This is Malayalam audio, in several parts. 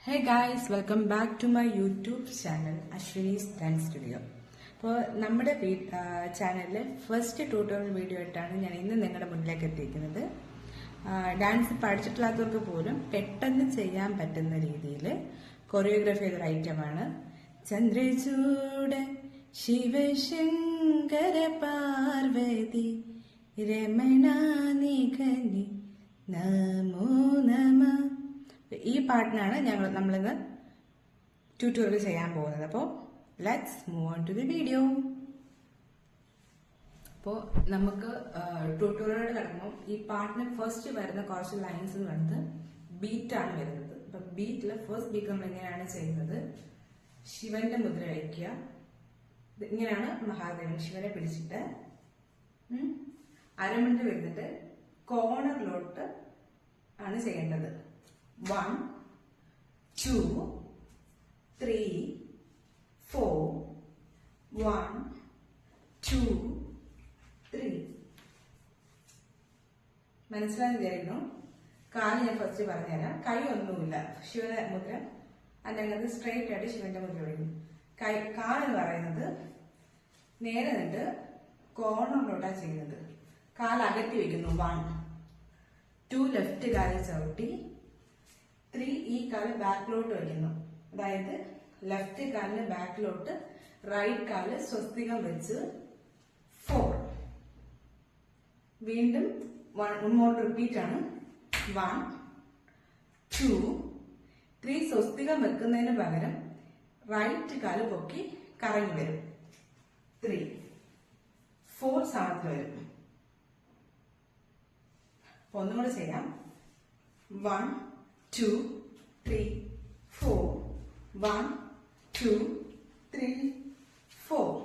Hey guys, welcome back to my YouTube channel Ashwini's Dance Studio. അപ്പോൾ നമ്മുടെ ചാനലിലെ ഫസ്റ്റ് ട്യൂട്ടോറിയൽ വീഡിയോ ആയിട്ടാണ് ഞാൻ ഇന്ന് നിങ്ങളുടെ മുന്നിലേക്ക് എത്തിക്കുന്നത്. ഡാൻസ് പഠിച്ചിട്ടില്ലാത്തവർക്ക് പോലും പെട്ടെന്ന് ചെയ്യാൻ പറ്റുന്ന രീതിയിൽ കൊറിയോഗ്രാഫി ചെയ്തൊരു ഐറ്റമാണ്. ചന്ദ്രചൂഡ് ശിവശങ്കര പാർവതി രമണ നിഖനി നമോ നമ. ഈ പാട്ടിനാണ് നമ്മളിന്ന് ട്യൂട്ടോറിയൽ ചെയ്യാൻ പോകുന്നത്. അപ്പോൾ let's move on to the video. അപ്പോൾ നമുക്ക് ട്യൂട്ടോറിയൽ കിടക്കുമ്പോൾ ഈ പാട്ടിന് ഫസ്റ്റ് വരുന്ന കുറച്ച് ലൈൻസ് എന്ന് പറയുന്നത് ബീറ്റാണ് വരുന്നത്. അപ്പൊ ബീറ്റില് ഫസ്റ്റ് ബീറ്റ് നമ്മൾ എങ്ങനെയാണ് ചെയ്യുന്നത്? ശിവന്റെ മുദ്ര വയ്ക്കുക. ഇങ്ങനെയാണ് മഹാദേവൻ ശിവനെ പിടിച്ചിട്ട് അരമണിൽ വരുന്നിട്ട് കോർണറിലോട്ട് ആണ് ചെയ്യേണ്ടത്. 1 2 3 4 1 2 3. മനസ്സിലായെന്ന് വിചാരിക്കുന്നു. കാല് ഞാൻ ഫസ്റ്റ് പറഞ്ഞുതരാം. കൈ ഒന്നുമില്ല, ശിവന്റെ മുദ്ര അല്ലെങ്കിൽ സ്ട്രെയിറ്റ് ആയിട്ട് ശിവന്റെ മുദ്ര വയ്ക്കും. കാലെന്ന് പറയുന്നത് നേരെ നിന്നിട്ട് കോർണറിലോട്ടാണ് ചെയ്യുന്നത്. കാല് അകറ്റി വെക്കുന്നു. 1 2 ലെഫ്റ്റ് കാലിൽ ചവിട്ടി 3 ഈ കാല് ബാക്കിലോട്ട് വയ്ക്കുന്നു. അതായത് ലെഫ്റ്റ് കാലിന് ബാക്കിലോട്ട് റൈറ്റ് കാല് സ്വസ്തികം വെച്ച് 4. വീണ്ടും ഒന്നോട്ട് റിപ്പീറ്റ് ആണ്. 1 2 3 സ്വസ്തികം വെക്കുന്നതിന് പകരം റൈറ്റ് കാല് പൊക്കി കറങ്ങി വരും. 3 4 സ്ഥാനത്ത് വരും. അപ്പൊ ഒന്നും കൂടെ ചെയ്യാം. 1 2 3 4 1 2 3 4.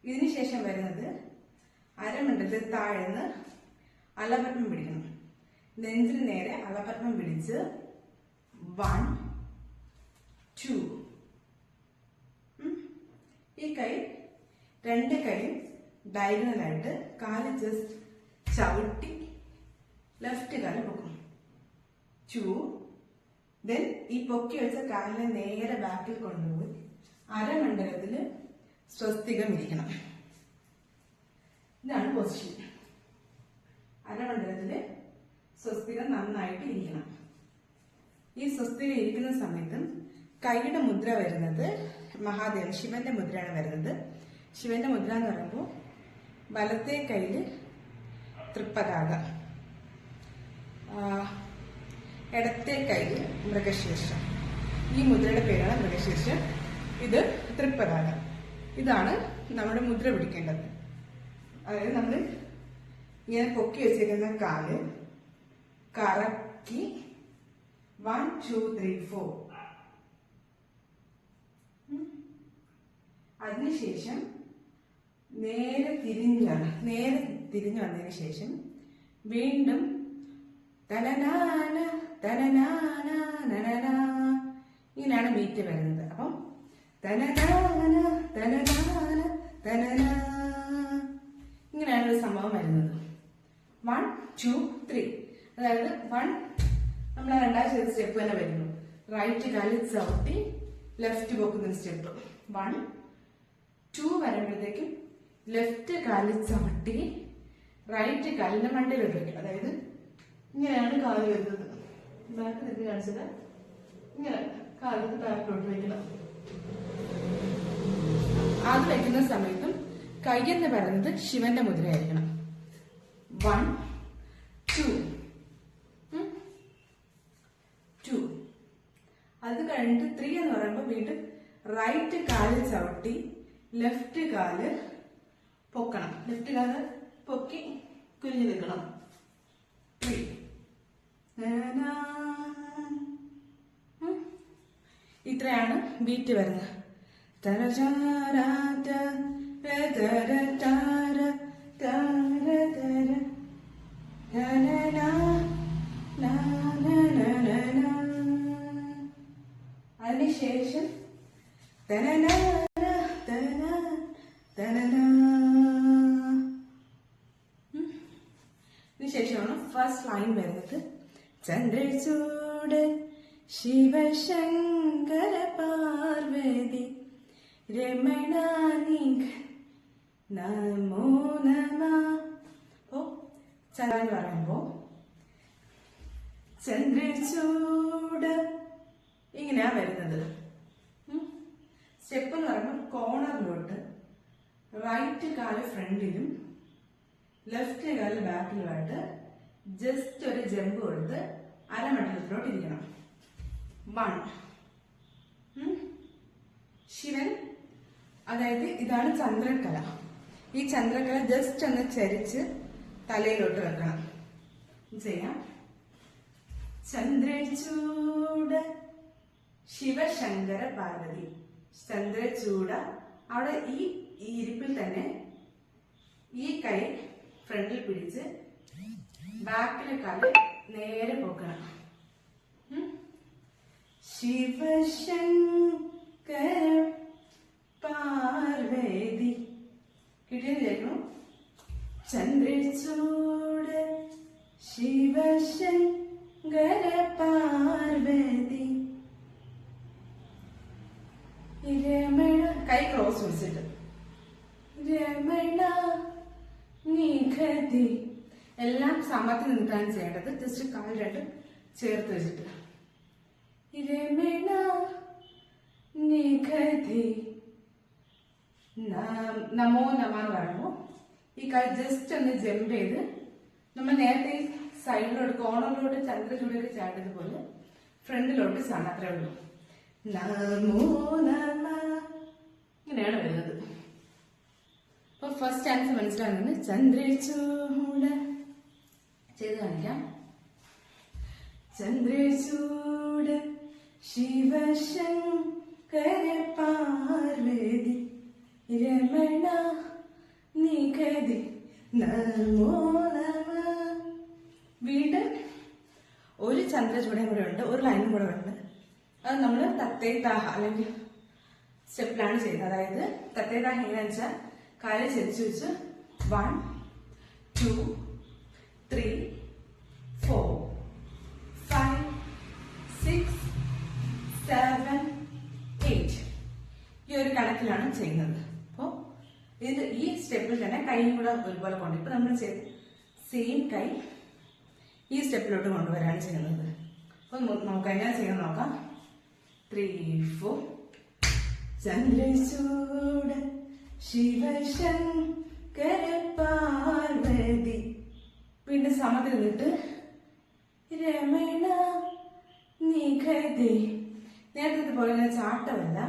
ഇതിനുശേഷം വരുന്നത് അരമണ്ഡലത്തിൽ താഴ്ന്ന് അലപത്മം പിടിക്കണം. നെഞ്ചിന് നേരെ അലപത്മം പിടിച്ച് 1 2. ഈ കൈ രണ്ട് കൈയും ഡയഗണലായിട്ട് കാല് ജസ്റ്റ് ചവിട്ടി ലെഫ്റ്റ് കാല് പൊക്കും. 2. ദെൻ ഈ പൊക്കി വെച്ച കാലിനെ നേരെ ബാക്കിൽ കൊണ്ടുപോയി അരമണ്ഡലത്തില് സ്വസ്തികം ഇരിക്കണം. ഇതാണ് പൊസിഷൻ. അരമണ്ഡലത്തില് സ്വസ്തികം നന്നായിട്ട് ഇരിക്കണം. ഈ സ്വസ്തികം ഇരിക്കുന്ന സമയത്തും കൈയുടെ മുദ്ര വരുന്നത് മഹാദേവൻ ശിവന്റെ മുദ്രയാണ് വരുന്നത്. ശിവന്റെ മുദ്ര എന്ന് പറയുമ്പോൾ വലത്തെ കൈയില് തൃപ്പതാക, ഇടത്തെ കൈയിൽ മൃഗശീർഷം. ഈ മുദ്രയുടെ പേരാണ് മൃഗശീർഷം. ഇത് തൃപ്പതാക. ഇതാണ് നമ്മുടെ മുദ്ര പിടിക്കേണ്ടത്. അതായത് നമ്മൾ ഇങ്ങനെ പൊക്കി വെച്ചിരിക്കുന്ന കാല് കറക്കി 1 2 3 4. അതിനുശേഷം നേരെ തിരിഞ്ഞു വന്നതിന് ശേഷം വീണ്ടും തനനാന തനനാന നനന, ഇങ്ങനെയാണ് ബീറ്റ് വരുന്നത്. അപ്പം തനനാന തനനാന തനന, ഇങ്ങനെയാണ് ഒരു സംഭവം വരുന്നത്. 1 2 3. അതായത് 1 നമ്മൾ രണ്ടാം ചെയ്ത സ്റ്റെപ്പ് തന്നെ വരുന്നു. റൈറ്റ് കാലിൽ ചവിട്ടി ലെഫ്റ്റ് പോക്കുന്ന സ്റ്റെപ്പ്. 1 2 വരുമ്പോഴത്തേക്കും ലെഫ്റ്റ് കാലിൽ ചവിട്ടി റൈറ്റ് കാലിന്റെ മണ്ടയിലോട്ട് വയ്ക്കും. അതായത് ഇങ്ങനെയാണ് കാല് വരുന്നത്. ബാക്ക് നിന്ന് കാണിച്ചത് ഇങ്ങനെ കാലിന് ബാക്കിലോട്ട് വെക്കണം. അത് വെക്കുന്ന സമയത്തും കൈ എന്ന് പറയുന്നത് ശിവന്റെ മുദ്രയായിരിക്കണം. 1 2 2. അത് കഴിഞ്ഞിട്ട് 3 എന്ന് പറയുമ്പോൾ വീണ്ടും റൈറ്റ് കാലിൽ ചവിട്ടി ലെഫ്റ്റ് കാല് പൊക്കണം. ലെഫ്റ്റ് കാല് പൊക്കി കുനിഞ്ഞു നിൽക്കണം. 3. ഇത്രയാണ് ബീറ്റ് വരുന്നത്. അതിനുശേഷം ഇതിനുശേഷമാണ് ഫസ്റ്റ് ലൈൻ വരുന്നത്. ചന്ദ്രചൂട് ശിവശങ്കര പാർവതി രമണ നമോ നമ. ഓ ചന്ദ്രൻ പറയുമ്പോ ചന്ദ്രചൂട് ഇങ്ങനെയാ വരുന്നത്. സ്റ്റെപ്പ് എന്ന് പറയുമ്പോൾ കോർണറിലോട്ട് റൈറ്റ് കാല് ഫ്രണ്ടിലും ലെഫ്റ്റ് കാല് ബാക്കിലുമായിട്ട് ജസ്റ്റ് ഒരു ജമ്പ് കൊടുത്ത് അരമണ്ഡലത്തിലോട്ട് ഇരിക്കണം. 1. ശിവൻ, അതായത് ഇതാണ് ചന്ദ്രക്കല. ഈ ചന്ദ്രക്കല ജസ്റ്റ് ഒന്ന് ചരിച്ച് തലയിലോട്ട് വെക്കണം. ചെയ്യാം. ചന്ദ്രചൂട് ശിവശങ്കര പാർവതി. ചന്ദ്രചൂട. അവിടെ ഈ ഇരിപ്പിൽ തന്നെ ഈ കൈ ഫ്രണ്ടിൽ പിടിച്ച് ബാക്കിലെ കാല് നേരെ പോക്കണം. ശിവശങ്കര പാർവതി. കിട്ടിയെന്ന് ചന്ദ്രചൂട് ശിവശങ്കര പാർവതി രമണ. കൈ ക്രോസ് പിടിച്ചിട്ട് രമണ നിഖതി. എല്ലാം സമത്തിൽ നിന്നിട്ടാണ് ചെയ്യേണ്ടത്. ജസ്റ്റ് കാൽ രണ്ടും ചേർത്ത് വെച്ചിട്ട് രമണ നിഖതി നമോ നമ എന്ന് പറയുമ്പോൾ ഈ കാൽ ജസ്റ്റ് ഒന്ന് ജമ്പ് ചെയ്ത് നമ്മൾ നേരത്തെ സൈഡിലോട്ട് കോർണറിലോട്ട് ചന്ദ്രചൂടൊക്കെ ചാടിയതുപോലെ ഫ്രണ്ടിലോട്ട് ചാടാൻ. അത്രേ ഉള്ളൂ. നമോ നമ ഇങ്ങനെയാണ് വരുന്നത്. അപ്പൊ ഫസ്റ്റ് ആൻസർ മനസ്സിലാകുന്നത് ചന്ദ്രചൂട്. ചെയ്ത് കാണിക്കാം. ചന്ദ്രചൂട് ശിവശങ്കര പാർവതി രമണ നിഖതി നമോ നമ. വീണ്ടും ഒരു ചന്ദ്രചൂടയും കൂടെ ഉണ്ട്, ഒരു ലൈനും കൂടെ ഉണ്ട്. അത് നമ്മൾ തത്തേതാഹ അല്ലെങ്കിൽ സ്റ്റെപ്പിലാണ് ചെയ്യുന്നത്. അതായത് തത്തേതാഹ എങ്ങനെയാണെന്ന് വെച്ചാൽ കാല് ചരിച്ചു വെച്ച് 1 2 3 4 5 6 7 8 ഈ ഒരു കണക്കിലാണ് ചെയ്യുന്നത്. അപ്പോൾ ഇത് ഈ സ്റ്റെപ്പിൽ തന്നെ കൈയും കൂടെ ഒരുപോലെ കൊണ്ട് ഇപ്പൊ നമ്മൾ ചെയ്ത് സെയിം കൈ ഈ സ്റ്റെപ്പിലോട്ട് കൊണ്ടുവരാണ് ചെയ്യുന്നത്. അപ്പൊ നമുക്ക് എങ്ങനെ ചെയ്യാൻ നോക്കാം. 3 4. ചന്ദ്രചൂട് ശിവശങ്കര പാർവതി. പിന്നെ സമത്തിൽ നിന്നിട്ട് രമണ നിഖതി. നേരത്തെ പോലെ ചാട്ടമല്ല,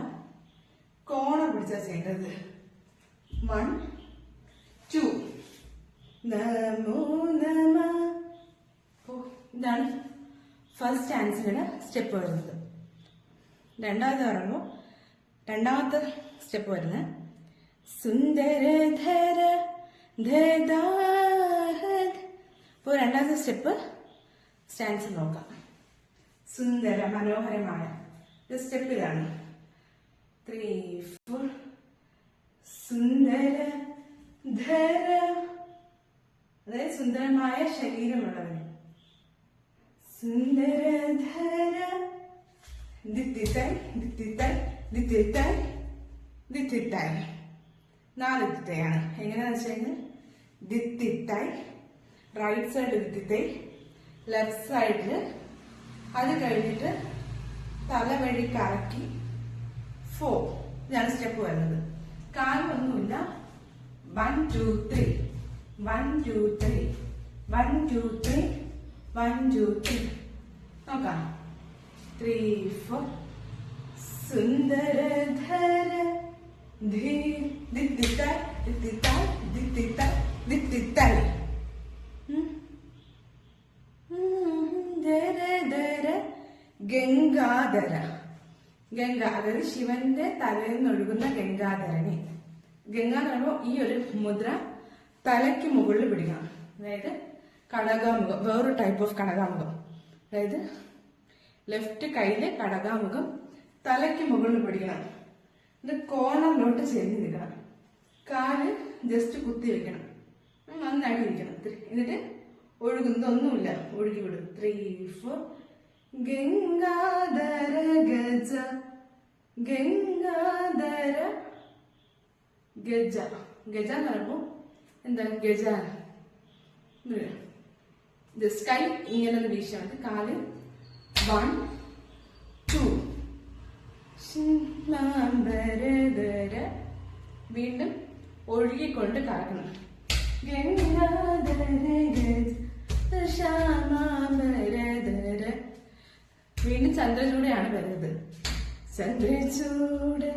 കോണർ പിടിച്ചാ ചെയ്യേണ്ടത്. 1 2 നമോ നമ. ഇതാണ് ഫസ്റ്റ് ആൻസറിന് സ്റ്റെപ്പ് വരുന്നത്. രണ്ടാമത്തെ സ്റ്റെപ്പ് വരുന്നത് സുന്ദരധര ധദാഹ. അപ്പോൾ രണ്ടാമത്തെ സ്റ്റെപ്പ് സ്റ്റാൻസ് നോക്കാം. സുന്ദര മനോഹരമായ സ്റ്റെപ്പ് ഇതാണ്. 3 4. സുന്ദര ധര, അതായത് സുന്ദരമായ ശരീരമുള്ളവന്. സുന്ദരധര ദിത്തിത്തായ് ദിത്തിത്തായ് ദിത്തിത്തായ് ദിത്തിത്തായ്. 4 ദിത്തിത്തയാണ്. എങ്ങനെയാണെന്ന് വെച്ച് കഴിഞ്ഞാൽ ദിത്തിത്തായ് റൈറ്റ് സൈഡ് ദിത്തിത്തായ്, ലെഫ്റ്റ് സൈഡില് അത് കഴിഞ്ഞിട്ട് തല വഴി കറക്കി 4. ഇതാണ് സ്റ്റെപ്പ് വരുന്നത്. കാലൊന്നുമില്ല. 1 2 3 1 2 3 1 2 3 1 2 3. നോക്കാം. 3 4. സുന്ദരധര ദിത്തിത്തായ് ദിത്തിത്തായ് ദിത്തിത്തായ് ദിത്തിത്തായ്. ഗംഗാധര. ഗംഗ അതായത് ശിവന്റെ തലയിൽ നിന്നൊഴുകുന്ന ഗംഗാധരനെ. ഗംഗ എന്ന് പറയുമ്പോൾ ഈ ഒരു മുദ്ര തലയ്ക്ക് മുകളിൽ പിടിക്കണം. അതായത് കടകാമുഖം, വേറൊരു ടൈപ്പ് ഓഫ് കടകാമുഖം. അതായത് ലെഫ്റ്റ് കയ്യില് കടകാമുഖം തലയ്ക്ക് മുകളിൽ പിടിക്കണം. ഇത് കോർണറിലോട്ട് ചെരിഞ്ഞ് നിൽക്കണം. കാല് ജസ്റ്റ് കുത്തി വെക്കണം. നന്നായിട്ട് ഇരിക്കണം. എന്നിട്ട് ഒഴുകുന്നതൊന്നുമില്ല, ഒഴുകി വിടും. 3 4. ഗംഗാധര ഗജ ഗംഗാധര ഗജ. ഗജ എന്ന് പറയുമ്പോ എന്താ ഗജ, കൈ ഇങ്ങനെ ഒന്ന് വീശാൻ മതി. കാല് 1 2 ശിലാംബരധര. വീണ്ടും ഒഴുകിക്കൊണ്ട് കറക്കണം. ഗംഗാധര ഗജ ശ്യാമാംബരധര. വീണ്ടും ചന്ദ്രചൂടയാണ് വരുന്നത്. ചന്ദ്രചൂട്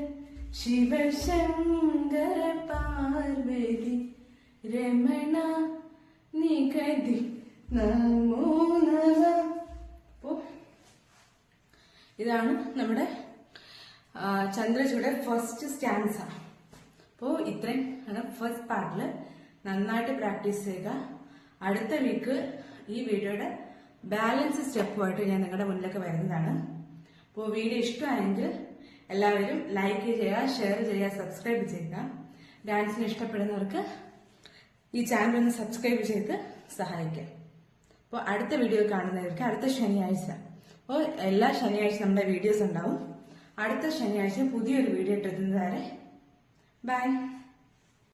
ശിവശങ്കര പാർവതി രമണ നികതി നമോ നമഃ. അപ്പോ ഇതാണ് നമ്മുടെ ചന്ദ്രചൂഡ് ഫസ്റ്റ് സ്റ്റാൻസ. അപ്പോൾ ഇത്രയും ആണ് ഫസ്റ്റ് പാർട്ടില്. നന്നായിട്ട് പ്രാക്ടീസ് ചെയ്യുക. അടുത്ത വീക്ക് ഈ വീഡിയോയുടെ ബാലൻസ് സ്റ്റെപ്പുമായിട്ട് ഞാൻ നിങ്ങളുടെ മുന്നിലൊക്കെ വരുന്നതാണ്. അപ്പോൾ വീഡിയോ ഇഷ്ടമായെങ്കിൽ എല്ലാവരും ലൈക്ക് ചെയ്യുക, ഷെയർ ചെയ്യുക, സബ്സ്ക്രൈബ് ചെയ്യുക. ഡാൻസിന് ഇഷ്ടപ്പെടുന്നവർക്ക് ഈ ചാനൽ ഒന്ന് സബ്സ്ക്രൈബ് ചെയ്ത് സഹായിക്കുക. അപ്പോൾ അടുത്ത വീഡിയോ കാണുന്നവർക്ക് അടുത്ത ശനിയാഴ്ച, അപ്പോൾ എല്ലാ ശനിയാഴ്ച നമ്മുടെ വീഡിയോസ് ഉണ്ടാവും. അടുത്ത ശനിയാഴ്ച പുതിയൊരു വീഡിയോ ഇട്ടെത്തുന്നത് വരെ ബൈ.